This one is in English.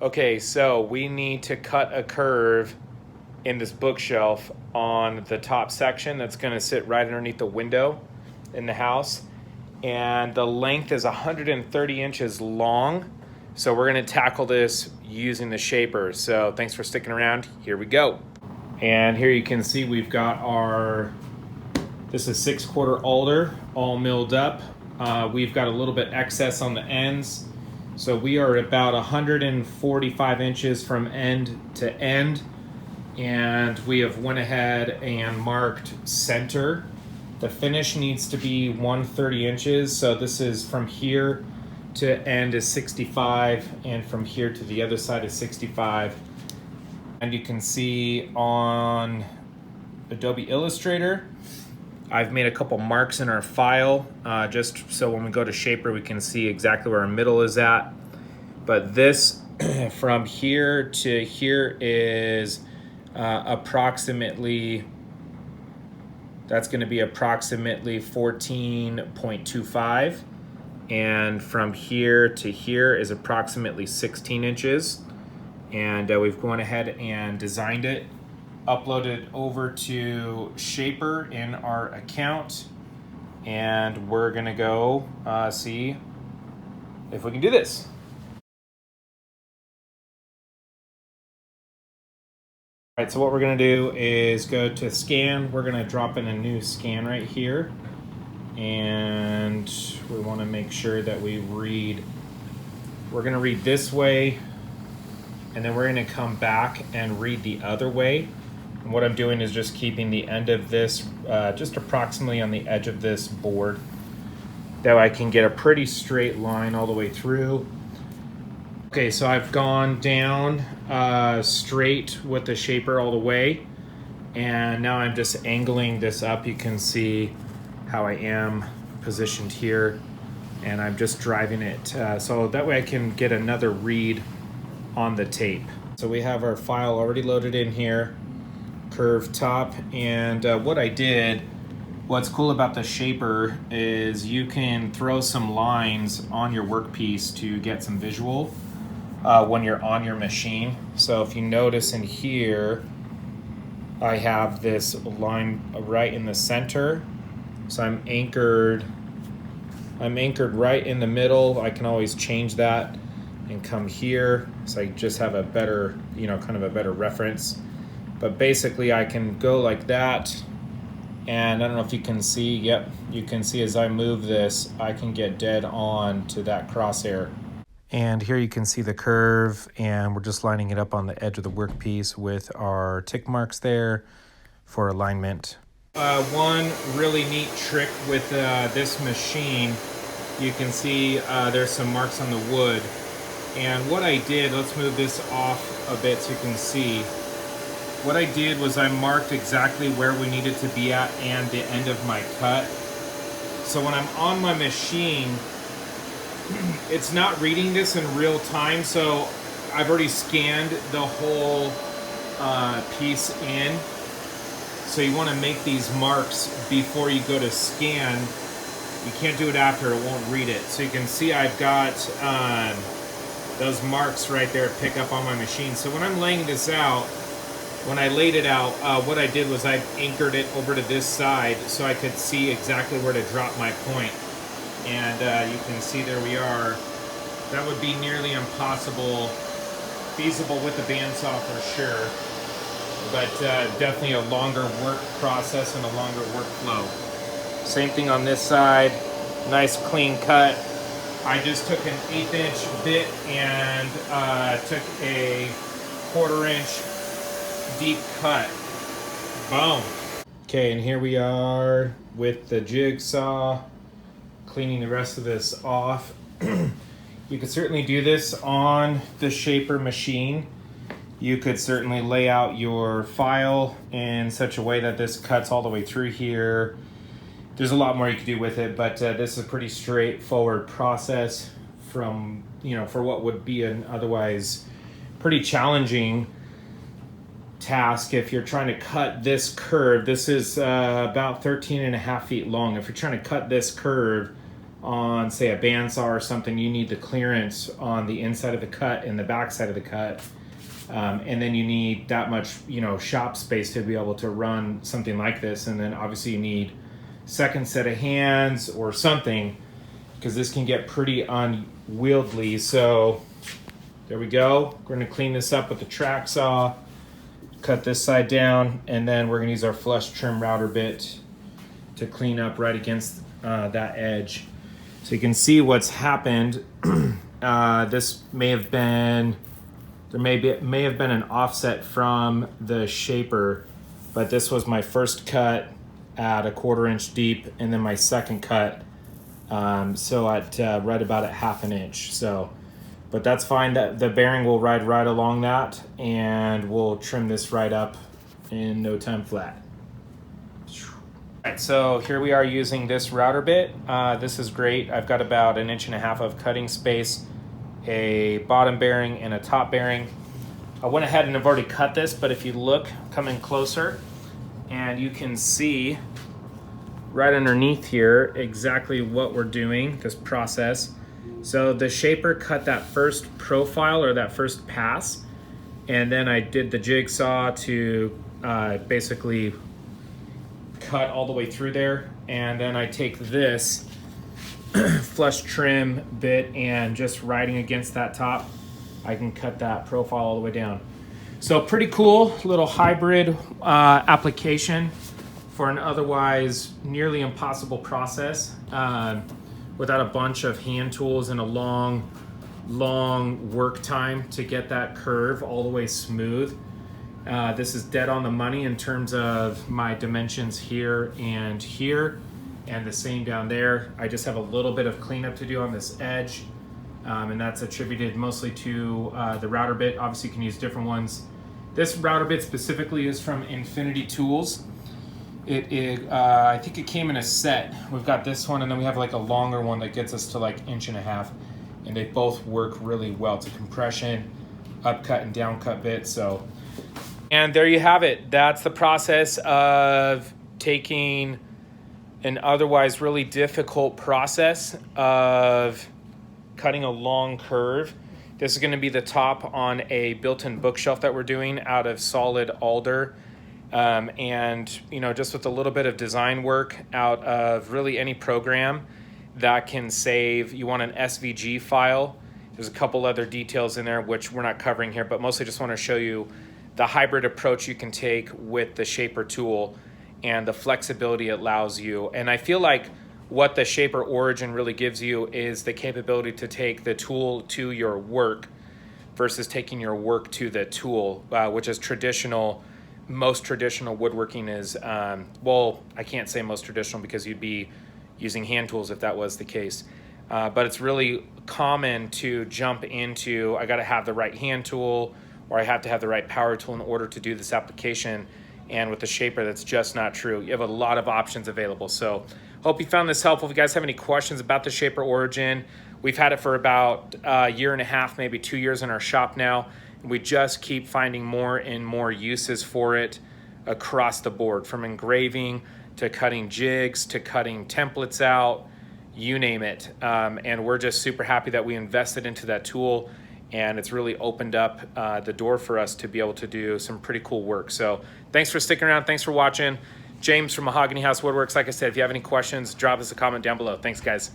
Okay, so we need to cut a curve in this bookshelf on the top section that's gonna sit right underneath the window in the house. And the length is 130 inches long. So we're gonna tackle this using the shaper. So thanks for sticking around, here we go. And here you can see we've got this is 6/4 alder, all milled up. We've got a little bit excess on the ends. So we are about 145 inches from end to end. And we have went ahead and marked center. The finish needs to be 130 inches. So this is from here to end is 65, and from here to the other side is 65. And you can see on Adobe Illustrator, I've made a couple marks in our file, just so when we go to shaper, we can see exactly where our middle is at. But this from here to here is approximately, that's gonna be approximately 14.25. And from here to here is approximately 16 inches. And we've gone ahead and designed it, uploaded over to Shaper in our account, and we're gonna go see if we can do this. All right, so what we're gonna do is go to scan. We're gonna drop in a new scan right here. And we wanna make sure that we're gonna read this way, and then we're gonna come back and read the other way. And what I'm doing is just keeping the end of this just approximately on the edge of this board. That way I can get a pretty straight line all the way through. Okay, so I've gone down straight with the shaper all the way. And now I'm just angling this up. You can see how I am positioned here. And I'm just driving it. So that way I can get another read on the tape. So we have our file already loaded in here. Curve top, and what's cool about the shaper is you can throw some lines on your workpiece to get some visual when you're on your machine. So if you notice in here, I have this line right in the center. So I'm anchored right in the middle. I can always change that and come here. So I just have a better, kind of a better reference. But basically I can go like that, and I don't know if you can see, yep, you can see as I move this, I can get dead on to that crosshair. And here you can see the curve, and we're just lining it up on the edge of the workpiece with our tick marks there for alignment. One really neat trick with this machine, you can see there's some marks on the wood. And what I did, let's move this off a bit so you can see. What I did was I marked exactly where we needed to be at and the end of my cut. So when I'm on my machine, it's not reading this in real time. So I've already scanned the whole piece in. So you want to make these marks before you go to scan. You can't do it after, it won't read it. So you can see I've got those marks right there pick up on my machine. So when I'm laying this out, when I laid it out, what I did was I anchored it over to this side so I could see exactly where to drop my point. And you can see there we are. That would be nearly impossible, feasible with the bandsaw for sure, but definitely a longer work process and a longer workflow. Same thing on this side, nice clean cut. I just took an 1/8 inch bit and took a 1/4 inch deep cut. Boom. Okay, and here we are with the jigsaw, cleaning the rest of this off. You could certainly do this on the shaper machine. You could certainly lay out your file in such a way that this cuts all the way through here. There's a lot more you could do with it, but this is a pretty straightforward process from, for what would be an otherwise pretty challenging task. If you're trying to cut this curve, this is about 13.5 feet long. If you're trying to cut this curve on, say, a bandsaw or something, you need the clearance on the inside of the cut and the back side of the cut. And then you need that much, shop space to be able to run something like this. And then obviously you need second set of hands or something, because this can get pretty unwieldy. So there we go. We're gonna clean this up with the track saw, cut this side down, and then we're gonna use our flush trim router bit to clean up right against that edge. So you can see what's happened. This may have been, may have been an offset from the shaper, but this was my first cut at 1/4 inch deep, and then my second cut, so at right about at 1/2 inch. So, but that's fine. That the bearing will ride right along that, and we'll trim this right up in no time flat. All right, so here we are using this router bit. This is great. I've got about 1.5 inches of cutting space, a bottom bearing and a top bearing. I went ahead and I've already cut this, but if you look, come in closer, and you can see right underneath here exactly what we're doing, this process. So the shaper cut that first profile or that first pass, and then I did the jigsaw to basically cut all the way through there. And then I take this flush trim bit, and just riding against that top, I can cut that profile all the way down. So pretty cool little hybrid application for an otherwise nearly impossible process, without a bunch of hand tools and a long work time to get that curve all the way smooth. This is dead on the money in terms of my dimensions here, and the same down there. I just have a little bit of cleanup to do on this edge, and that's attributed mostly to the router bit. Obviously you can use different ones. This router bit specifically is from Infinity Tools. I think it came in a set. We've got this one, and then we have like a longer one that gets us to like 1.5 inches, and they both work really well. It's a compression, upcut and downcut bit. So, and there you have it. That's the process of taking an otherwise really difficult process of cutting a long curve. This is going to be the top on a built-in bookshelf that we're doing out of solid alder. And just with a little bit of design work out of really any program that can save, you want an SVG file. There's a couple other details in there which we're not covering here, but mostly just want to show you the hybrid approach you can take with the shaper tool and the flexibility it allows you. And I feel like what the shaper origin really gives you is the capability to take the tool to your work versus taking your work to the tool, which is traditional. Most traditional woodworking is, well, I can't say most traditional because you'd be using hand tools if that was the case. But it's really common to jump into, I gotta have the right hand tool, or I have to have the right power tool in order to do this application. And with the shaper, that's just not true. You have a lot of options available. So hope you found this helpful. If you guys have any questions about the shaper origin, we've had it for about a year and a half, maybe 2 years in our shop now. We just keep finding more and more uses for it across the board, from engraving to cutting jigs to cutting templates out, you name it. And we're just super happy that we invested into that tool, and it's really opened up the door for us to be able to do some pretty cool work. So thanks for sticking around. Thanks for watching. James from Mahogany House Woodworks. Like I said, if you have any questions, drop us a comment down below. Thanks, guys.